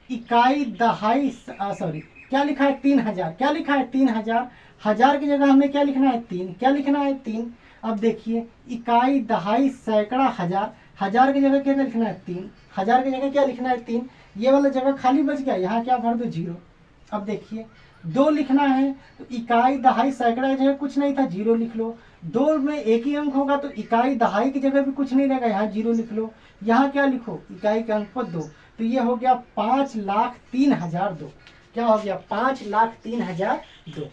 इकाई, दहाई, सॉरी क्या लिखा है 3,000, क्या लिखा है 3,000, हजार की जगह हमें क्या लिखना है 3, क्या लिखना है 3। अब देखिए इकाई, दहाई, सैकड़ा, हजार, हजार की जगह क्या लिखना है 3, हजार की जगह क्या लिखना है 3। ये वाला जगह खाली बच गया, यहाँ क्या भर दो 0। अब देखिए 2 लिखना है, तो इकाई, दहाई, सैकड़ा की जगह कुछ नहीं था 0 लिख लो। 2 में एक ही अंक होगा तो इकाई, दहाई की जगह भी कुछ नहीं रहेगा, यहाँ 0 लिख लो। यहाँ क्या लिखो, इकाई के अंक पर 2, तो ये हो गया 5,03,002। क्या हो गया 5,03,002।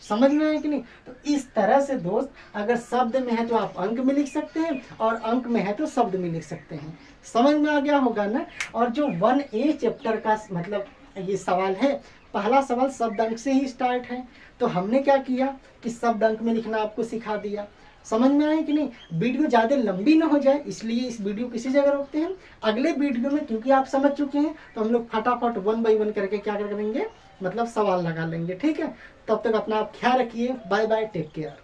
समझ में आया कि नहीं। तो इस तरह से दोस्त अगर शब्द में है तो आप अंक में लिख सकते हैं, और अंक में है तो शब्द में लिख सकते हैं। समझ में आ गया होगा ना। और जो 1A चैप्टर का मतलब ये सवाल है, पहला सवाल शब्द अंक से ही स्टार्ट है, तो हमने क्या किया कि शब्द अंक में लिखना आपको सिखा दिया। समझ में आया कि नहीं। वीडियो ज़्यादा लंबी ना हो जाए इसलिए इस वीडियो किसी जगह रोकते हैं। अगले वीडियो में क्योंकि आप समझ चुके हैं तो हम लोग फटाफट 1 बाय 1 करके क्या करेंगे, मतलब सवाल लगा लेंगे। ठीक है, तब तक अपना आप ख्याल रखिए। Bye bye, take care.